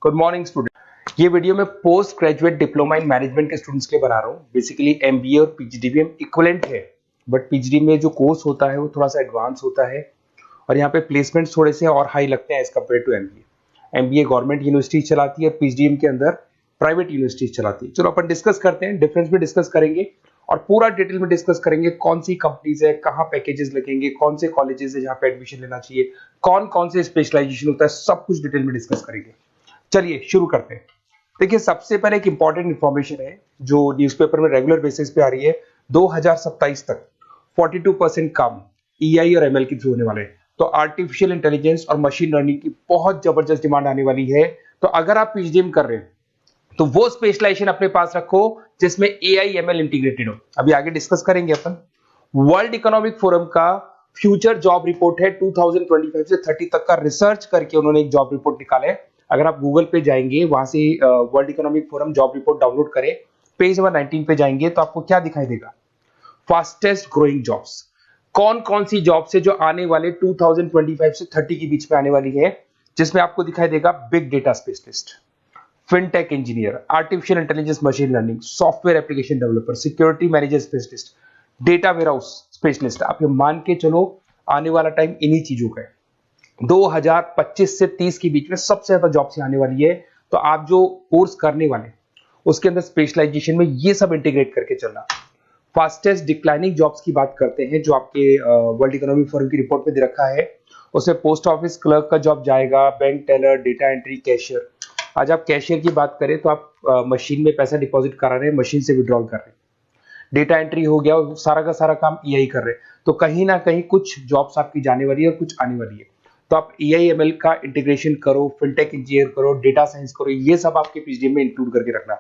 Good morning student. ये video मैं post graduate diploma in management के स्टूडेंट्स के लिए बना रहा हूँ। बेसिकली एमबीए और पीजीडीबीएम इक्विवेलेंट है, बट पीजीडी में जो कोर्स होता है वो थोड़ा सा एडवांस होता है और यहाँ पे प्लेसमेंट्स थोड़े से और हाई लगते हैं as compared to MBA. MBA government university चलाती है और पीजीडीएम के अंदर प्राइवेट यूनिवर्सिटी चलाती है। चलो अपन डिस्कस करते हैं, डिफरेंस भी डिस्कस करेंगे और पूरा डिटेल में डिस्कस करेंगे कौन सी कंपनीज है, कहाँ पैकेजेस लगेंगे, कौन से कॉलेजेस है जहाँ पे एडमिशन लेना चाहिए, कौन कौन से स्पेशलाइजेशन होता है, सब कुछ डिटेल में डिस्कस करेंगे। चलिए शुरू करते हैं। देखिए सबसे पहले एक इंपॉर्टेंट इंफॉर्मेशन है जो न्यूज़पेपर में रेगुलर बेसिस पे आ रही है। 2027 तक 42% काम ईआई और एमएल के थ्रू होने वाले हैं। तो आर्टिफिशियल इंटेलिजेंस और मशीन लर्निंग की बहुत जबरदस्त डिमांड आने वाली है। तो अगर आप पीजीडीएम कर रहे हैं तो वो स्पेशलाइजेशन अपने पास रखो जिसमें एआई एमएल इंटीग्रेटेड हो। अभी आगे डिस्कस करेंगे अपन। वर्ल्ड इकोनॉमिक फोरम का फ्यूचर जॉब रिपोर्ट है 2025 से 30 तक का रिसर्च करके उन्होंने एक जॉब रिपोर्ट निकाला है। अगर आप गूगल पे जाएंगे वहां से world economic forum job report download करें, पेज नंबर 19 पे जाएंगे तो आपको क्या दिखाई देगा, फास्टेस्ट ग्रोइंग जॉब्स। कौन कौन सी जॉब्स है जो आने वाले 2025 से 30 के बीच में आने वाली है, जिसमें आपको दिखाई देगा big data specialist, fintech engineer, artificial intelligence machine learning, software application developer, security manager specialist, data warehouse specialist. आप ये मान के चलो आने वाला टाइम इन्हीं चीजों का है। 2025 से 30 के बीच में सबसे ज्यादा जॉब्स आने वाली है। तो आप जो कोर्स करने वाले उसके अंदर स्पेशलाइजेशन में ये सब इंटीग्रेट करके चलना। फास्टेस्ट डिक्लाइनिंग जॉब्स की बात करते हैं जो आपके वर्ल्ड इकोनॉमिक फोरम की रिपोर्ट में दे रखा है। उसमें पोस्ट ऑफिस क्लर्क का जॉब जाएगा, bank teller, data entry, cashier. आज आप कैशियर की बात करें तो आप मशीन में पैसा डिपॉजिट करा रहे हैं, मशीन से विड्रॉल कर रहे हैं। डेटा एंट्री हो गया, सारा का सारा काम ईआई कर रहे हैं। तो कहीं ना कहीं कुछ जॉब्स आपकी जाने वाली है और कुछ आने वाली है। तो आप एआई एमएल का इंटीग्रेशन करो, फिनटेक इंजीनियर करो, डेटा साइंस करो, ये सब आपके पीजीडीएम में इंक्लूड करके रखना।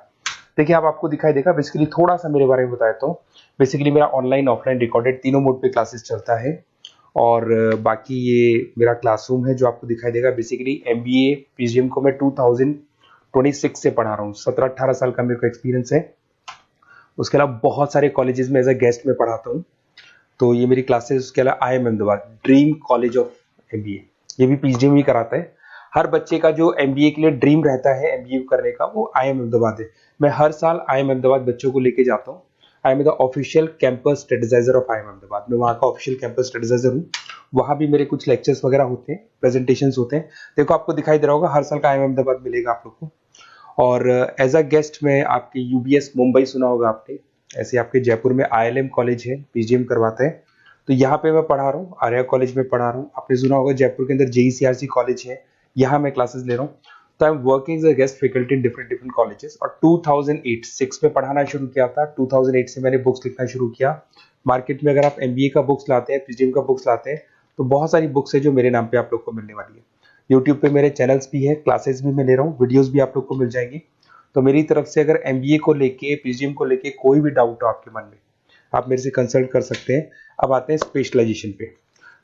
देखिए अब आपको दिखाई देगा। बेसिकली थोड़ा सा मेरे बारे में बताया तो बेसिकली मेरा ऑनलाइन ऑफलाइन रिकॉर्डेड तीनों मोड पे क्लासेस चलता है और बाकी ये मेरा क्लासरूम है जो आपको दिखाई देगा। बेसिकली एमबीए पीजीडीएम को मैं 2026 से पढ़ा रहा हूँ। 17-18 साल का मेरे को एक्सपीरियंस है। उसके अलावा बहुत सारे कॉलेजेस में एज अ गेस्ट में पढ़ाता हूँ। तो ये मेरी क्लासेस, उसके अलावा IIM Ahmedabad dream college of MBA, ये भी पीजीडीएम ही कराता है। हर बच्चे का जो एमबीए के लिए ड्रीम रहता है एमबीए करने का, वो आईएम अहमदाबाद है। मैं हर साल आईएम अहमदाबाद बच्चों को लेके जाता हूँ। I am the official campus strategizer of IIM Ahmedabad. मैं वहाँ का ऑफिशियल कैंपस स्ट्रेटेजाइजर हूँ। वहाँ भी मेरे कुछ लेक्चर्स वगैरह होते हैं, प्रेजेंटेशंस होते हैं। देखो आपको दिखाई दे रहा होगा, हर साल का आईएम अहमदाबाद मिलेगा आप लोग को। और एज अ गेस्ट में आपके यूबीएस मुंबई सुना होगा आपने, ऐसे आपके जयपुर में आईएलएम कॉलेज है, पीजीडीएम करवाते हैं। तो यहाँ पे मैं पढ़ा रहा हूँ, आर्या कॉलेज में पढ़ा रहा हूँ। आपने सुना होगा जयपुर के अंदर जेईसीआरसी कॉलेज है, यहाँ मैं क्लासेस ले रहा हूँ। तो I am working as a guest faculty in different different colleges. और 2008-6 में पढ़ाना शुरू किया था। 2008 से मैंने बुक्स लिखना शुरू किया। मार्केट में अगर आप एमबीए का बुक्स लाते हैं, पीजीडीएम का बुक्स लाते हैं, तो बहुत सारी बुक्स है जो मेरे नाम पे आप लोग को मिलने वाली है। यूट्यूब पे मेरे चैनल्स भी है, क्लासेस भी मैं ले रहा हूँ, वीडियोज भी आप लोग को मिल जाएंगी। तो मेरी तरफ से अगर एमबीए को लेके, पीजीडीएम को लेके कोई भी डाउट हो आपके मन में, आप मेरे से कंसल्ट कर सकते हैं। अब आते हैं स्पेशलाइजेशन पे।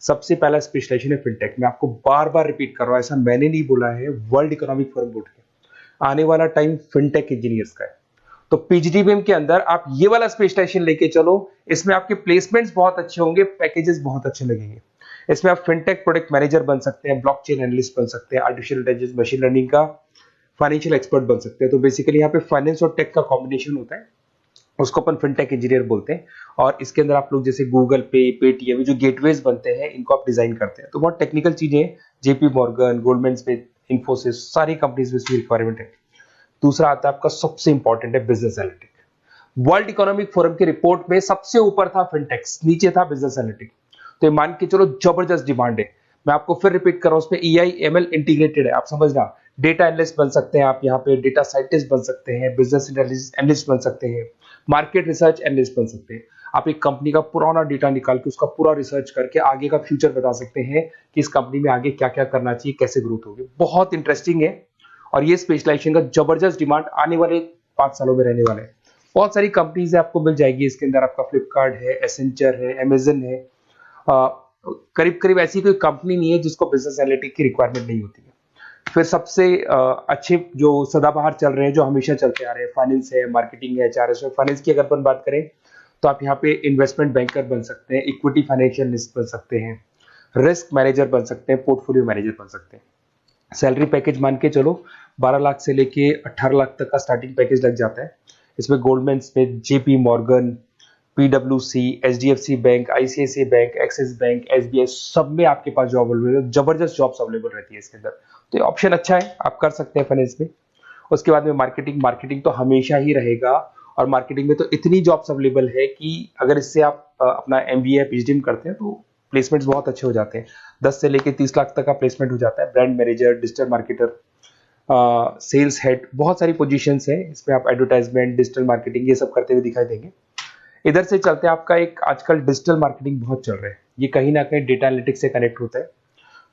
सबसे पहला स्पेशलाइजेशन है फिनटेक। मैं आपको बार बार रिपीट कर रहा हूं, ऐसा मैंने नहीं बोला है, वर्ल्ड इकोनॉमिक फोरम बोर्ड के आने वाला टाइम फिनटेक इंजीनियर्स का है। तो पीजीडीबीएम के अंदर आप ये वाला स्पेशलाइजेशन लेके चलो। इसमें आपके प्लेसमेंट्स बहुत अच्छे होंगे, पैकेजेस बहुत अच्छे लगेंगे। इसमें आप फिनटेक प्रोडक्ट मैनेजर बन सकते हैं, ब्लॉकचेन एनालिस्ट बन सकते हैं, आर्टिफिशियल इंटेलिजेंस मशीन लर्निंग का फाइनेंशियल एक्सपर्ट बन सकते हैं। तो बेसिकली यहाँ पे फाइनेंस और टेक का कॉम्बिनेशन होता है, उसको अपन फिनटेक इंजीनियर बोलते हैं। और इसके अंदर आप लोग जैसे गूगल पे, पेटीएम, जो गेटवेज बनते हैं, इनको आप डिजाइन करते हैं। तो बहुत टेक्निकल चीजें हैं। JP Morgan, Goldman Smith, Infosys, सारी कंपनीज में इसकी रिक्वायरमेंट है। दूसरा आता है आपका सबसे इंपॉर्टेंट है business analytic. World economic forum की रिपोर्ट में सबसे ऊपर था फिनटेक्स, नीचे था बिजनेस एनालिटिक। तो ये मान के चलो जबरदस्त डिमांड है। मैं आपको फिर रिपीट कर रहा हूं, उसमें ईआई एमएल इंटीग्रेटेड है। आप समझना, डेटा एनालिस्ट बन सकते हैं आप, यहाँ पे डेटा साइंटिस्ट बन सकते हैं, बिजनेस एनालिस्ट बन सकते हैं, मार्केट रिसर्च एनालिस्ट बन सकते हैं। आप एक कंपनी का पुराना डेटा निकाल के उसका पूरा रिसर्च करके आगे का फ्यूचर बता सकते हैं कि इस कंपनी में आगे क्या क्या करना चाहिए, कैसे ग्रोथ होगी। बहुत इंटरेस्टिंग है और ये स्पेशलाइजेशन का जबरदस्त डिमांड आने वाले 5 सालों में रहने वाले हैं। बहुत सारी कंपनीज आपको मिल जाएगी इसके अंदर। आपका फ्लिपकार्ट है, एसेंचर है, अमेजन है। करीब करीब ऐसी कोई कंपनी नहीं है जिसको बिजनेस एनालिटिक की रिक्वायरमेंट नहीं होती है। फिर सबसे अच्छे जो सदाबहार चल रहे हैं, जो हमेशा चलते आ रहे हैं, फाइनेंस है, मार्केटिंग है, एचआरएस है। फाइनेंस की अगर अपन बात करें तो आप यहाँ पे इन्वेस्टमेंट बैंकर बन सकते हैं, इक्विटी फाइनेंशियल एनालिस्ट बन सकते हैं, रिस्क मैनेजर बन सकते हैं, पोर्टफोलियो मैनेजर बन सकते हैं। सैलरी पैकेज मान के चलो 12 लाख से लेके 18 लाख तक का स्टार्टिंग पैकेज लग जाता है। इसमें गोल्डमैन स्मिथ, जेपी मॉर्गन, पीडब्ल्यूसी, HDFC bank, ICICI bank, Axis bank, SBI, सब में आपके पास जॉब अवेलेबल है। जबरदस्त जॉब्स अवेलेबल रहती है इसके अंदर, तो ये ऑप्शन अच्छा है, आप कर सकते हैं फाइनेंस में। उसके बाद में मार्केटिंग, मार्केटिंग तो हमेशा ही रहेगा, और मार्केटिंग में तो इतनी जॉब्स अवेलेबल है कि अगर इससे आप अपना एमबीए या पीएचडी करते हैं तो प्लेसमेंट्स बहुत अच्छे हो जाते हैं। 10 से लेके 30 लाख तक का प्लेसमेंट हो जाता है। Brand manager, digital marketer, sales head, बहुत सारी पोजीशंस है इसमें। आप एडवर्टाइजमेंट, डिजिटल मार्केटिंग ये सब करते हुए दिखाई देंगे। इधर से चलते हैं, आपका एक आजकल डिजिटल मार्केटिंग बहुत चल रहा है, ये कहीं ना कहीं डेटा एनालिटिक्स से कनेक्ट होता है।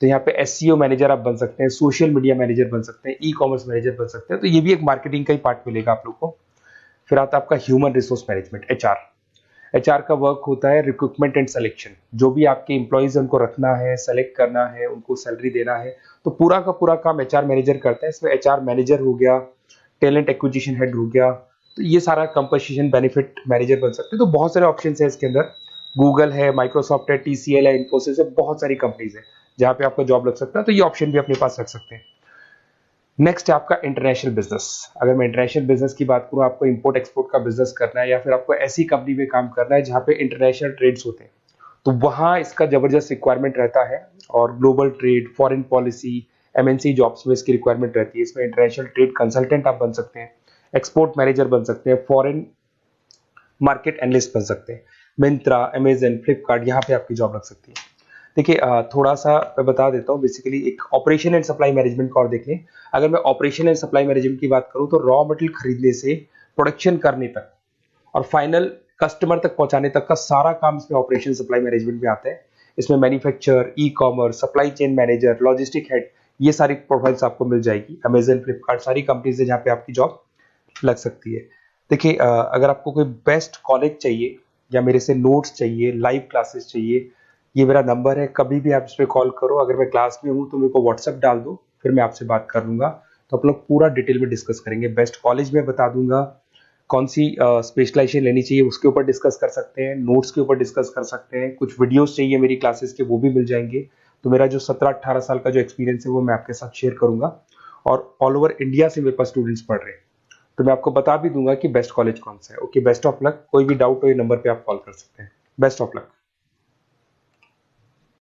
तो यहाँ पे एसईओ मैनेजर आप बन सकते हैं, सोशल मीडिया मैनेजर बन सकते हैं, ई कॉमर्स मैनेजर बन सकते हैं, तो ये भी एक मार्केटिंग का ही पार्ट मिलेगा आप लोग को। फिर आता है आपका human resource management, HR. HR का वर्क होता है रिक्रूटमेंट एंड सिलेक्शन। जो भी आपके एम्प्लॉयज उनको रखना है, सेलेक्ट करना है, उनको सैलरी देना है, तो पूरा का पूरा काम एचआर मैनेजर करता है। इसमें एचआर मैनेजर हो गया, टैलेंट एक्विजिशन हेड हो गया, तो ये सारा कंपनसेशन बेनिफिट मैनेजर बन सकते हैं। तो बहुत सारे ऑप्शन है इसके अंदर। गूगल है, माइक्रोसॉफ्ट है, टीसीएल है, इन्फोसिस है, बहुत सारी कंपनीज है जहाँ पे आपका जॉब लग सकता है, तो ये ऑप्शन भी अपने पास रख सकते हैं। नेक्स्ट है आपका इंटरनेशनल बिजनेस। अगर मैं इंटरनेशनल बिजनेस की बात करूं, आपको इंपोर्ट एक्सपोर्ट का बिजनेस करना है या फिर आपको ऐसी कंपनी में काम करना है जहां पे इंटरनेशनल ट्रेड्स होते हैं, तो वहां इसका जबरदस्त रिक्वायरमेंट रहता है। और global trade, foreign policy, MNC jobs में इसकी रिक्वायरमेंट रहती है। इसमें इंटरनेशनल ट्रेड कंसल्टेंट आप बन सकते हैं, एक्सपोर्ट मैनेजर बन सकते हैं, फॉरेन मार्केट एनालिस्ट बन सकते हैं। मिंत्रा, अमेजन, फ्लिपकार्ट, यहाँ पे आपकी जॉब लग सकती है। देखिए थोड़ा सा मैं बता देता हूँ। बेसिकली एक ऑपरेशन एंड सप्लाई मैनेजमेंट का और देख लें। अगर मैं ऑपरेशन एंड सप्लाई मैनेजमेंट की बात करूँ तो रॉ मटेरियल खरीदने से प्रोडक्शन करने तक और फाइनल कस्टमर तक पहुंचाने तक का सारा काम इसमें ऑपरेशन सप्लाई मैनेजमेंट में आता है। इसमें manufacture, e commerce, supply chain manager, logistic head, ये सारी प्रोफाइल्स आपको मिल जाएगी। अमेजन, फ्लिपकार्ट, सारी कंपनीज है जहाँ पे आपकी जॉब लग सकती है। देखिए अगर आपको कोई बेस्ट कॉलेज चाहिए या मेरे से नोट्स चाहिए, लाइव क्लासेस चाहिए, ये मेरा नंबर है, कभी भी आप इस पर कॉल करो। अगर मैं क्लास में हूँ तो मेरे को व्हाट्सएप डाल दो, फिर मैं आपसे बात कर लूंगा। तो आप लोग पूरा डिटेल में डिस्कस करेंगे। बेस्ट कॉलेज में बता दूंगा, कौन सी स्पेशलाइजेशन लेनी चाहिए उसके ऊपर डिस्कस कर सकते हैं, नोट्स के ऊपर डिस्कस कर सकते हैं, कुछ वीडियोस चाहिए मेरी क्लासेस के वो भी मिल जाएंगे। तो मेरा जो 17-18 साल का जो एक्सपीरियंस है वो मैं आपके साथ शेयर करूंगा। और ऑल ओवर इंडिया से मेरे पास स्टूडेंट्स पढ़ रहे हैं, तो मैं आपको बता भी दूंगा कि बेस्ट कॉलेज कौन सा है। Okay, best of luck. कोई भी डाउट हो ये नंबर पे आप कॉल कर सकते हैं। Best of luck.